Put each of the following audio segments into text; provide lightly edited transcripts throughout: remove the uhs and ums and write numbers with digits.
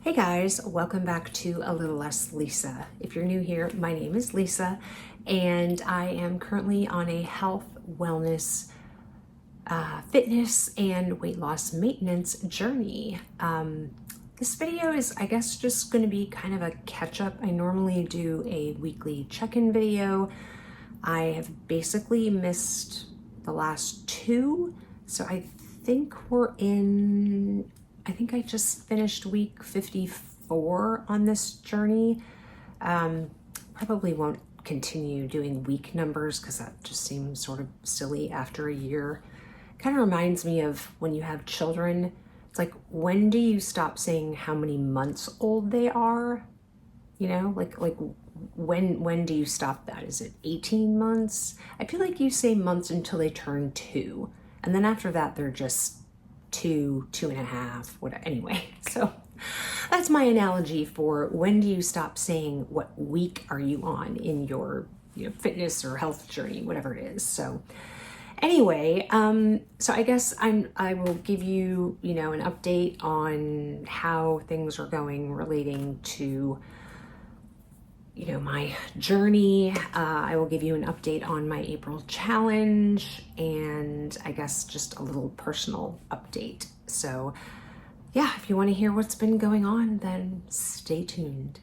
Hey guys, welcome back to A Little Less Lisa. If you're new here, my name is Lisa and I am currently on a health, wellness, fitness, and weight loss maintenance journey. This video is, I guess, just going to be kind of a catch-up. I normally do a weekly check-in video. I have basically missed the last two, so I think I just finished week 54 on this journey. Probably won't continue doing week numbers because that just seems sort of silly after a year. Kind of reminds me of when you have children. It's like, when do you stop saying how many months old they are? You know, like when do you stop that? Is it 18 months? I feel like you say months until they turn 2. And then after that, they're just 2.5, whatever. Anyway, so that's my analogy for when do you stop saying what week are you on in your fitness or health journey, whatever it is. So anyway, so I guess I will give you, an update on how things are going relating to my journey. I will give you an update on my April challenge and I guess just a little personal update. So yeah, if you want to hear what's been going on, then stay tuned.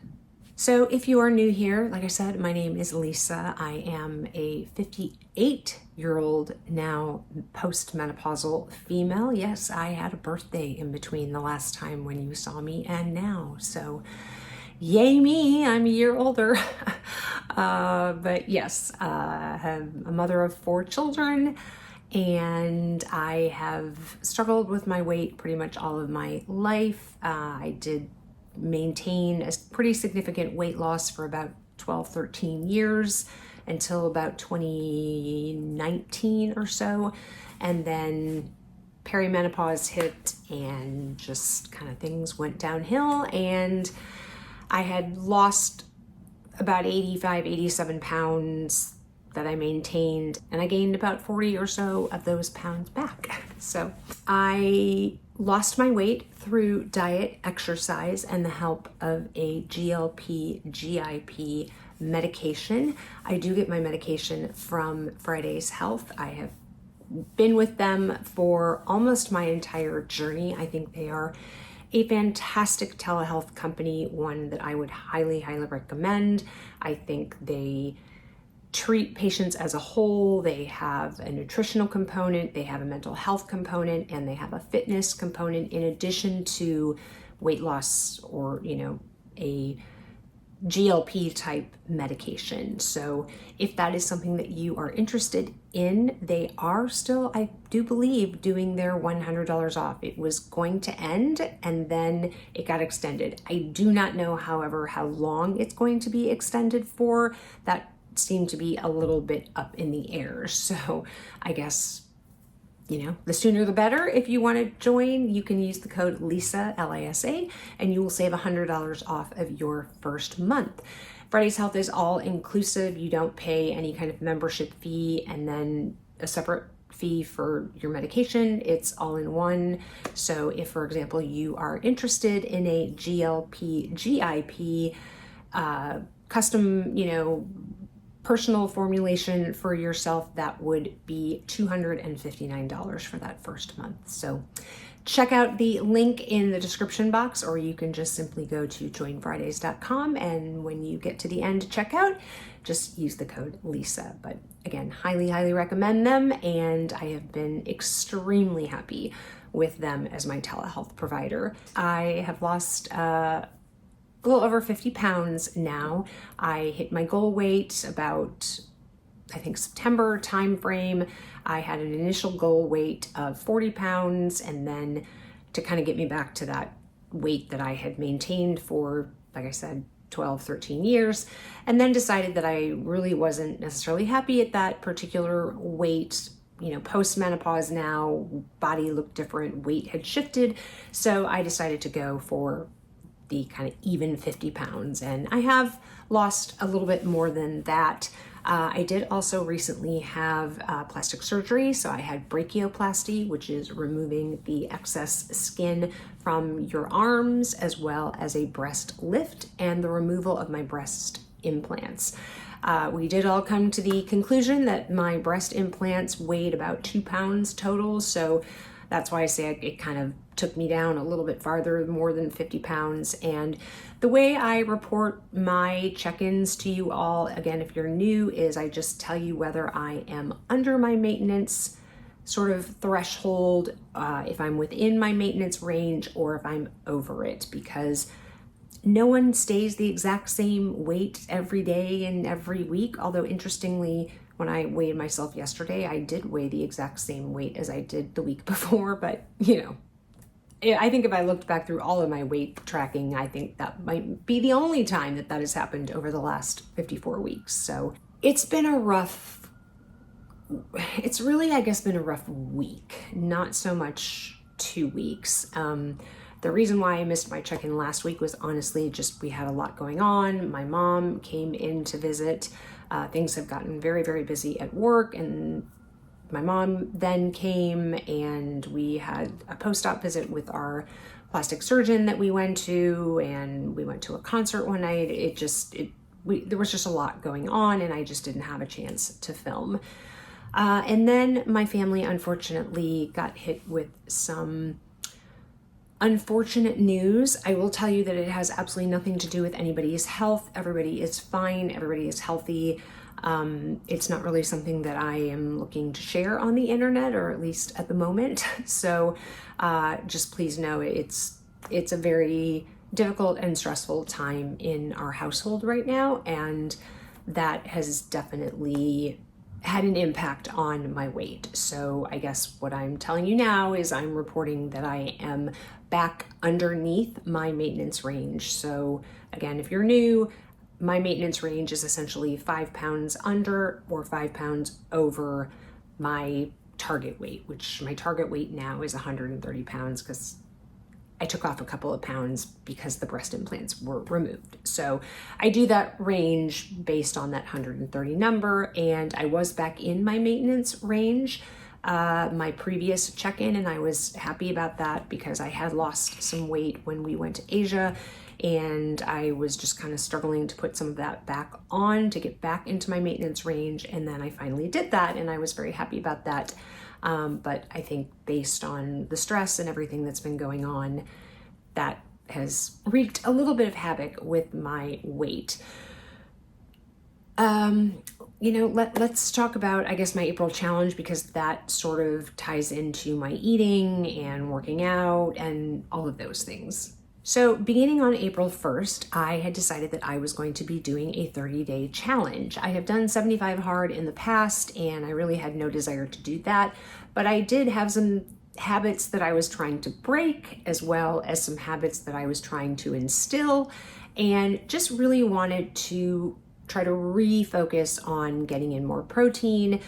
So if you are new here, like I said, my name is Lisa. I am a 58-year-old now postmenopausal female. Yes, I had a birthday in between the last time when you saw me and now. So yay me, I'm a year older. But yes, I'm a mother of 4 children and I have struggled with my weight pretty much all of my life. I did maintain a pretty significant weight loss for about 12, 13 years until about 2019 or so. And then perimenopause hit and just kind of things went downhill, and I had lost about 87 pounds that I maintained, and I gained about 40 or so of those pounds back. So I lost my weight through diet, exercise, and the help of a GLP medication. I do get my medication from Friday's Health. I have been with them for almost my entire journey. I think they are a fantastic telehealth company, one that I would highly, highly recommend. I think they treat patients as a whole. They have a nutritional component, they have a mental health component, and they have a fitness component in addition to weight loss or, a GLP type medication. So if that is something that you are interested in, they are still, I do believe, doing their $100 off. It was going to end and then it got extended. I do not know, however, how long it's going to be extended for. That seemed to be a little bit up in the air. So I guess, the sooner the better. If you want to join, you can use the code LISA, L-I-S-A, and you will save $100 off of your first month. Friday's Health is all inclusive. You don't pay any kind of membership fee and then a separate fee for your medication. It's all in one. So if, for example, you are interested in a GLP, GIP, custom, personal formulation for yourself, that would be $259 for that first month. So check out the link in the description box, or you can just simply go to joinfridays.com, and when you get to the end to check out, just use the code LISA. But again, highly, highly recommend them, and I have been extremely happy with them as my telehealth provider. I have lost a little over 50 pounds now. I hit my goal weight about, I think, September timeframe. I had an initial goal weight of 40 pounds, and then to kind of get me back to that weight that I had maintained for, like I said, 12, 13 years, and then decided that I really wasn't necessarily happy at that particular weight. Post-menopause now, body looked different, weight had shifted, so I decided to go for the kind of even 50 pounds. And I have lost a little bit more than that. I did also recently have plastic surgery. So I had brachioplasty, which is removing the excess skin from your arms, as well as a breast lift and the removal of my breast implants. We did all come to the conclusion that my breast implants weighed about 2 pounds total. So that's why I say it kind of took me down a little bit farther, more than 50 pounds. And the way I report my check-ins to you all, again, if you're new, is I just tell you whether I am under my maintenance sort of threshold, if I'm within my maintenance range, or if I'm over it, because no one stays the exact same weight every day and every week. Although interestingly, when I weighed myself yesterday, I did weigh the exact same weight as I did the week before. But I think if I looked back through all of my weight tracking, I think that might be the only time that has happened over the last 54 weeks. So it's really, I guess, been a rough week, not so much 2 weeks. The reason why I missed my check-in last week was honestly just we had a lot going on. My mom came in to visit. Things have gotten very, very busy at work, and my mom then came and we had a post-op visit with our plastic surgeon that we went to, and we went to a concert one night. There was just a lot going on, and I just didn't have a chance to film. And then my family unfortunately got hit with some unfortunate news. I will tell you that it has absolutely nothing to do with anybody's health. Everybody is fine. Everybody is healthy. It's not really something that I am looking to share on the internet, or at least at the moment. So just please know it's a very difficult and stressful time in our household right now, and that has definitely had an impact on my weight. So I guess what I'm telling you now is I'm reporting that I am back underneath my maintenance range. So again, if you're new, my maintenance range is essentially 5 pounds under or 5 pounds over my target weight, which my target weight now is 130 pounds because I took off a couple of pounds because the breast implants were removed. So I do that range based on that 130 number, and I was back in my maintenance range my previous check-in, and I was happy about that because I had lost some weight when we went to Asia, and I was just kind of struggling to put some of that back on to get back into my maintenance range. And then I finally did that, and I was very happy about that. But I think based on the stress and everything that's been going on, that has wreaked a little bit of havoc with my weight. Let's talk about, I guess, my April challenge, because that sort of ties into my eating and working out and all of those things. So beginning on April 1st, I had decided that I was going to be doing a 30-day challenge. I have done 75 hard in the past, and I really had no desire to do that, but I did have some habits that I was trying to break, as well as some habits that I was trying to instill, and just really wanted to try to refocus on getting in more protein,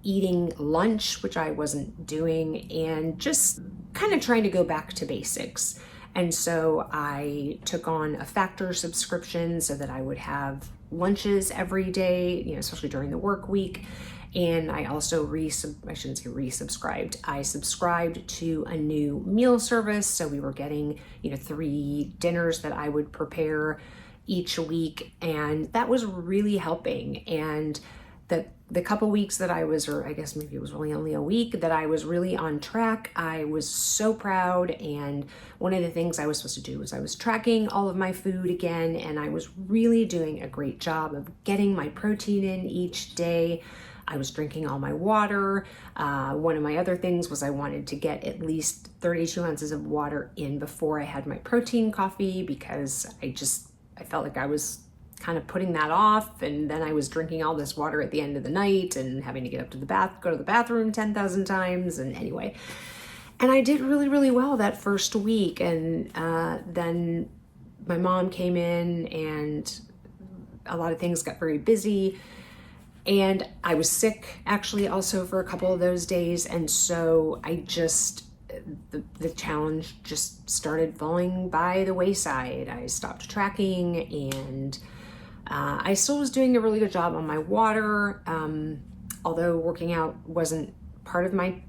eating lunch, which I wasn't doing, and just kind of trying to go back to basics. And so I took on a Factor subscription so that I would have lunches every day, especially during the work week. And I also I subscribed to a new meal service. So we were getting, 3 dinners that I would prepare each week. And that was really helping. And the couple weeks that I was, or I guess maybe it was really only a week, that I was really on track, I was so proud. And one of the things I was supposed to do was I was tracking all of my food again, and I was really doing a great job of getting my protein in each day. I was drinking all my water. One of my other things was I wanted to get at least 32 ounces of water in before I had my protein coffee, because I felt like I was kind of putting that off, and then I was drinking all this water at the end of the night and having to get up to go to the bathroom 10,000 times, and anyway. And I did really, really well that first week, and then my mom came in, and a lot of things got very busy, and I was sick actually also for a couple of those days, and so the challenge just started falling by the wayside. I stopped tracking, and I still was doing a really good job on my water, although working out wasn't part of my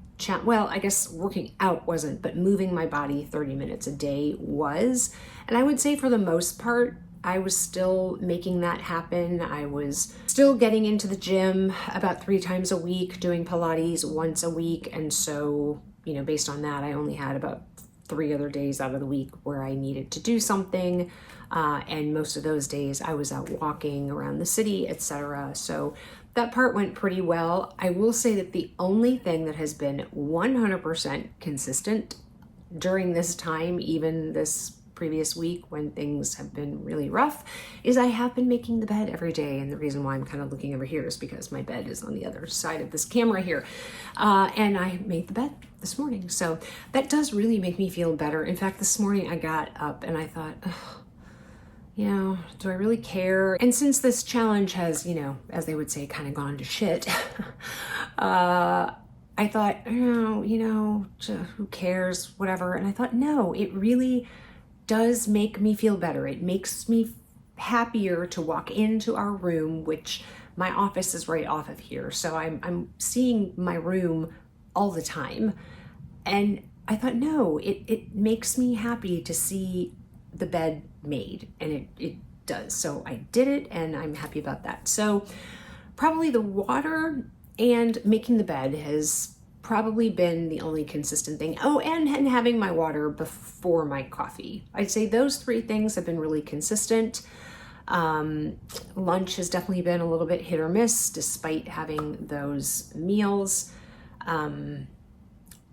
well, I guess working out wasn't, but moving my body 30 minutes a day was. And I would say for the most part, I was still making that happen. I was still getting into the gym about 3 times a week, doing Pilates once a week. And so, based on that, I only had about 3 other days out of the week where I needed to do something. And most of those days I was out walking around the city, etc. So that part went pretty well. I will say that the only thing that has been 100% consistent during this time, even this previous week when things have been really rough, is I have been making the bed every day. And the reason why I'm kind of looking over here is because my bed is on the other side of this camera here. And I made the bed this morning. So that does really make me feel better. In fact, this morning I got up and I thought, do I really care? And since this challenge has, as they would say, kind of gone to shit, I thought, who cares, whatever. And I thought, no, it really does make me feel better. It makes me happier to walk into our room, which my office is right off of here. So I'm seeing my room all the time. And I thought, no, it makes me happy to see the bed made, and it does. So I did it, and I'm happy about that. So probably the water and making the bed has probably been the only consistent thing. Oh, and having my water before my coffee. I'd say those 3 things have been really consistent. Lunch has definitely been a little bit hit or miss despite having those meals.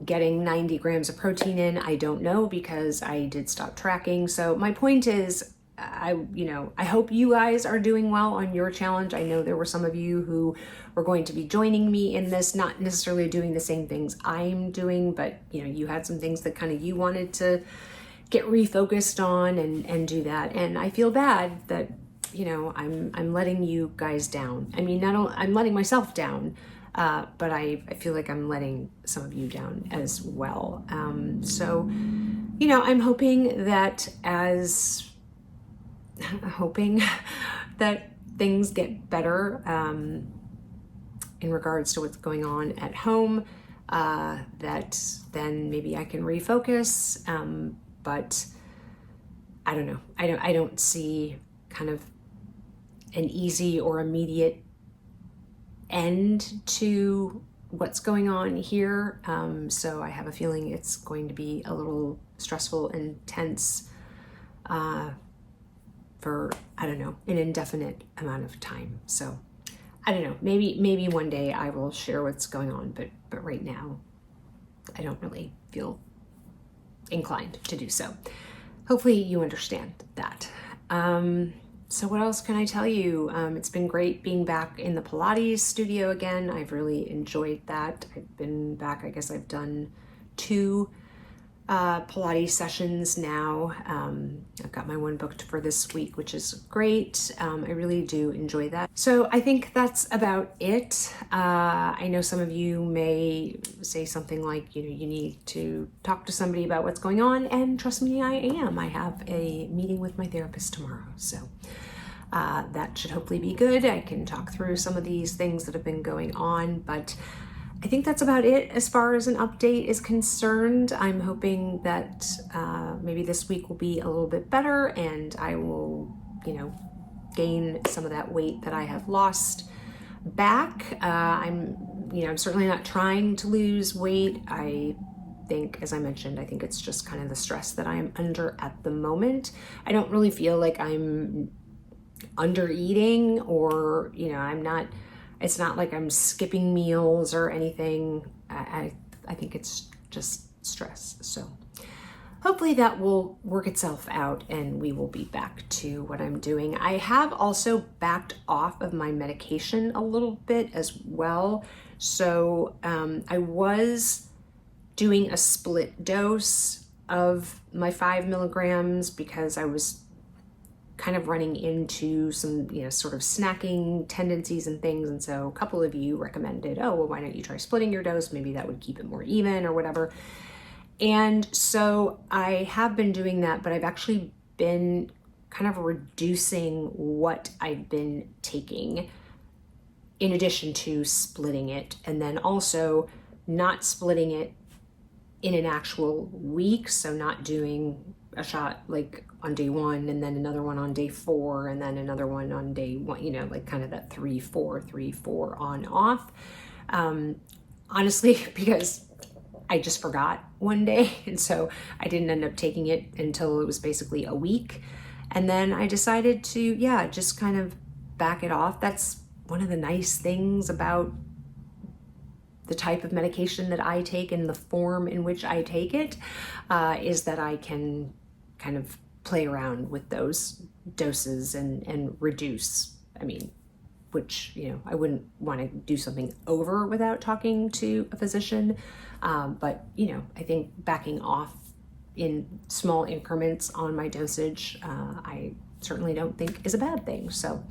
Getting 90 grams of protein in, I don't know, because I did stop tracking. So my point is, I hope you guys are doing well on your challenge. I know there were some of you who were going to be joining me in this, not necessarily doing the same things I'm doing, but you had some things that kind of you wanted to get refocused on and do that. And I feel bad that, I'm letting you guys down. I mean, I'm letting myself down. But I feel like I'm letting some of you down as well. So, I'm hoping that that things get better in regards to what's going on at home, that then maybe I can refocus. But I don't know. I don't see kind of an easy or immediate end to what's going on here. So I have a feeling it's going to be a little stressful and tense for, an indefinite amount of time. So I don't know, maybe one day I will share what's going on, but right now I don't really feel inclined to do so. Hopefully you understand that. So what else can I tell you? It's been great being back in the Pilates studio again. I've really enjoyed that. I've been back, I guess I've done 2 Pilates sessions now. I've got my one booked for this week, which is great. I really do enjoy that. So I think that's about it. I know some of you may say something like, you need to talk to somebody about what's going on, and trust me, I am. I have a meeting with my therapist tomorrow, so that should hopefully be good. I can talk through some of these things that have been going on, but I think that's about it as far as an update is concerned. I'm hoping that maybe this week will be a little bit better, and I will, gain some of that weight that I have lost back. I'm certainly not trying to lose weight. I think, as I mentioned, I think it's just kind of the stress that I'm under at the moment. I don't really feel like I'm under eating, or, it's not like I'm skipping meals or anything. I think it's just stress. So hopefully that will work itself out and we will be back to what I'm doing. I have also backed off of my medication a little bit as well. So I was doing a split dose of my 5 milligrams because I was kind of running into some, sort of snacking tendencies and things. And so a couple of you recommended, oh, well, why don't you try splitting your dose? Maybe that would keep it more even or whatever. And so I have been doing that, but I've actually been kind of reducing what I've been taking in addition to splitting it, and then also not splitting it in an actual week. So not doing a shot like on day 1 and then another one on day 4 and then another one on day 1, you know, like kind of that 3-4, 3-4 on off. Honestly, because I just forgot one day. And so I didn't end up taking it until it was basically a week. And then I decided to, yeah, just kind of back it off. That's one of the nice things about the type of medication that I take and the form in which I take it, is that I can kind of play around with those doses and reduce. I mean, which, you know, I wouldn't want to do something over without talking to a physician. But, you know, I think backing off in small increments on my dosage, I certainly don't think is a bad thing. So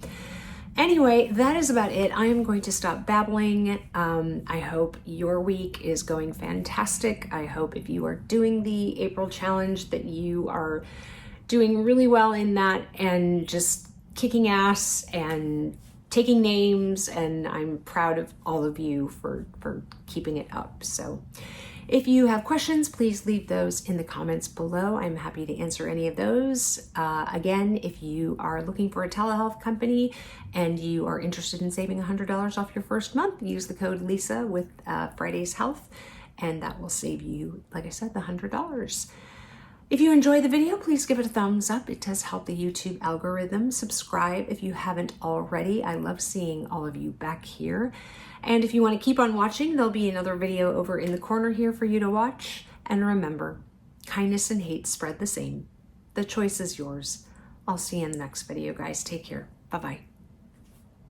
anyway, that is about it. I am going to stop babbling. I hope your week is going fantastic. I hope if you are doing the April challenge that you are doing really well in that and just kicking ass and taking names, and I'm proud of all of you for keeping it up. So if you have questions, please leave those in the comments below. I'm happy to answer any of those. Again, if you are looking for a telehealth company and you are interested in saving $100 off your first month, use the code Lisa with Friday's Health, and that will save you, like I said, the $100. If you enjoyed the video, please give it a thumbs up. It does help the YouTube algorithm. Subscribe if you haven't already. I love seeing all of you back here. And if you want to keep on watching, there'll be another video over in the corner here for you to watch. And remember, kindness and hate spread the same. The choice is yours. I'll see you in the next video, guys. Take care. Bye-bye.